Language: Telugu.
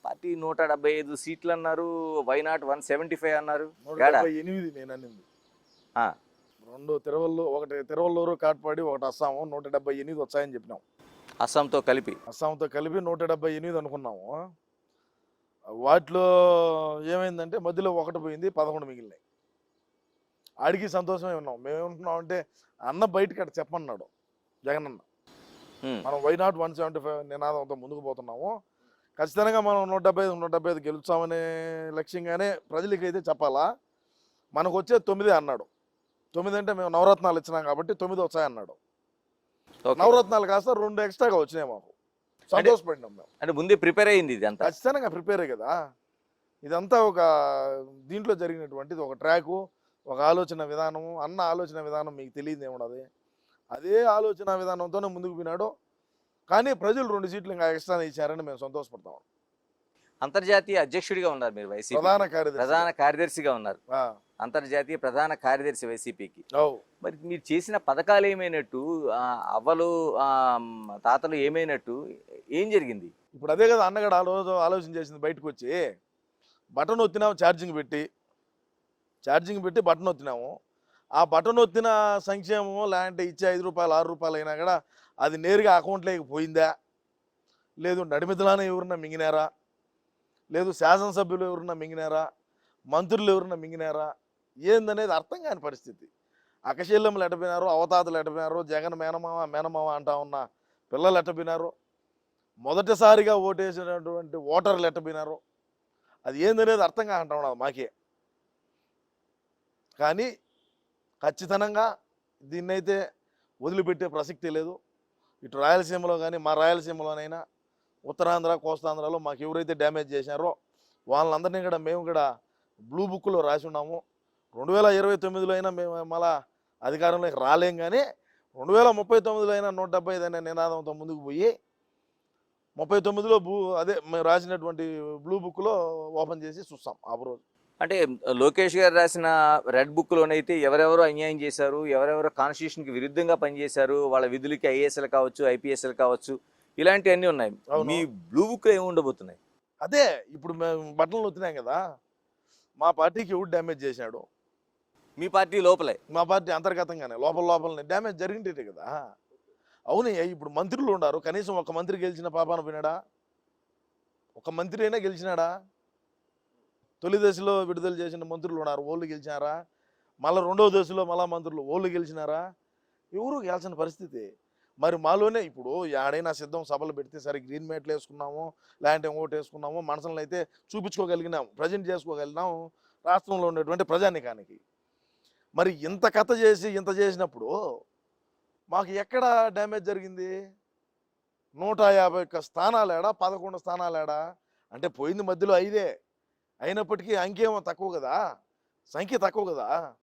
పార్టీ 175 సీట్లు అన్నారు. వైనాట్ 175 అన్నారు. 178 నేను అనింది. ఆ, 2 తిరువల్లూరు, ఒకటి తిరువల్లూరు, కాట్పాడి, ఒకటి అస్సాము, 178 వచ్చాయని చెప్పినాం. అస్సాంతో కలిపి అస్సాంతో కలిపి 178 అనుకున్నాము. వాటిలో ఏమైందంటే మధ్యలో ఒకటి పోయింది, 11 మిగిలినాయి. ఆడికి సంతోషమే ఉన్నాం. మేమేమంటున్నాం అంటే అన్న బయటకి అక్కడ చెప్పమన్నాడు జగనన్న. మనం వైనాట్ 175 నినాదంతో ముందుకు పోతున్నాము. ఖచ్చితంగా మనం 175 గెలుస్తామనే లక్ష్యంగానే ప్రజలకి అయితే చెప్పాలా. మనకు వచ్చే 9 అన్నాడు. 9 అంటే మేము నవరత్నాలు ఇచ్చినాం కాబట్టి 9 వచ్చాయన్నాడు. నవరత్నాలు కాస్త 2 ఎక్స్ట్రాగా వచ్చినాయి మాకు. సంతోషపడినాం మేము. అంటే ముందే ప్రిపేర్ అయింది ఇది అంతా. ఖచ్చితంగా ప్రిపేరే కదా. ఇదంతా ఒక దీంట్లో జరిగినటువంటిది, ఒక ట్రాకు, ఒక ఆలోచన విధానము. అన్న ఆలోచన విధానం మీకు తెలియదు ఏమున్నది. అదే ఆలోచన విధానంతోనే ముందుకు పోయినాడు. కానీ ప్రజలు 2 సీట్లు ఇంకా ఎక్స్ట్రా ఇచ్చారని మేము సంతోషపడతాం. అంతర్జాతీయ అధ్యక్షుడిగా ఉన్నారు మీరు వైసీపీ. ప్రధాన కార్యదర్శిగా ఉన్నారు. అంతర్జాతీయ ప్రధాన కార్యదర్శి వైసీపీకి. మరి మీరు చేసిన పథకాలు ఏమైనట్టు, అవ్వలు తాతలు ఏమైనట్టు, ఏం జరిగింది? ఇప్పుడు అదే కదా అన్నగాడు ఆ రోజు ఆలోచన చేసింది. బయటకు వచ్చి బటన్ వచ్చినాము, ఛార్జింగ్ పెట్టి బటన్ వచ్చినాము. ఆ బటన్ వచ్చిన సంక్షేమము లేదంటే ఇచ్చే 5 రూపాయలు 6 రూపాయలు అయినా కూడా అది నేరుగా అకౌంట్లోకి పోయిందా, లేదు నడిమిదలానే ఎవరన్నా మింగినారా, లేదు శాసనసభ్యులు ఎవరన్నా మింగినారా, మంత్రులు ఎవరన్నా మింగినారా, ఏందనేది అర్థం కాని పరిస్థితి. అకశల్యములు ఎట్టపోయినారు, అవతాతలు ఎట్టపోయినారు, జగన్ మేనమామ అంటా ఉన్న పిల్లలు ఎట్టపోయినారు, మొదటిసారిగా ఓటేసినటువంటి ఓటర్లు ఎట్టపోయినారు, అది ఏందనేది అర్థం కాంటా ఉన్నది మాకే. కానీ ఖచ్చితంగా దీన్నైతే వదిలిపెట్టే ప్రసక్తి లేదు. ఇటు రాయలసీమలో కానీ, మా రాయలసీమలోనైనా, ఉత్తరాంధ్ర, కోస్తాంధ్రలో మాకు ఎవరైతే డ్యామేజ్ చేశారో వాళ్ళందరినీ కూడా మేము కూడా బ్లూ బుక్లో రాసి ఉన్నాము. 2029లో అయినా మేము మళ్ళా అధికారంలోకి రాలేం. కానీ 2039లో అయినా 175 అనే నినాదంతో ముందుకు పోయి 39లో అదే మేము రాసినటువంటి బ్లూ బుక్లో ఓపెన్ చేసి చూస్తాం ఆ రోజు. అంటే లోకేష్ గారు రాసిన రెడ్ బుక్లోనైతే ఎవరెవరో అన్యాయం చేశారు, ఎవరెవరో కాన్స్టిట్యూషన్కి విరుద్ధంగా పనిచేశారు, వాళ్ళ విధులకి ఐఏఎస్ఎల్ కావచ్చు, ఐపీఎస్ఎల్ కావచ్చు, ఇలాంటివన్నీ ఉన్నాయి. మీ బ్లూ బుక్లో ఏమి ఉండబోతున్నాయి? అదే ఇప్పుడు మేము బట్టలు వచ్చినాం కదా, మా పార్టీకి ఎవడు డ్యామేజ్ చేశాడు? మీ పార్టీ లోపలే, మా పార్టీ అంతర్గతంగానే లోపలనే డ్యామేజ్ జరిగింటే కదా. అవును, ఇప్పుడు మంత్రులు ఉన్నారు, కనీసం ఒక మంత్రి గెలిచిన పాపాన పోయినాడా? ఒక మంత్రి అయినా గెలిచినాడా? తొలి దశలో విడుదల చేసిన మంత్రులు ఉన్నారు, ఓళ్ళు గెలిచినారా? మళ్ళీ 2వ దశలో మళ్ళా మంత్రులు ఓళ్ళు గెలిచినారా? ఎవరు గెలిచిన పరిస్థితి. మరి మాలోనే ఇప్పుడు ఆడైనా సిద్ధం సభలు పెడితే సరే గ్రీన్ మ్యాట్లు వేసుకున్నాము, లేదంటే ఓటు వేసుకున్నాము, మనసులను అయితే చూపించుకోగలిగినాము, ప్రజెంట్ చేసుకోగలిగినాము రాష్ట్రంలో ఉండేటువంటి ప్రజానికానికి. మరి ఇంత కథ చేసి ఇంత చేసినప్పుడు మాకు ఎక్కడ డ్యామేజ్ జరిగింది? 151 స్థానాలేడా, 11 స్థానాలేడా? అంటే పోయింది మధ్యలో 5 అయినప్పటికీ అంకేమో తక్కువ కదా, సంఖ్య తక్కువ కదా.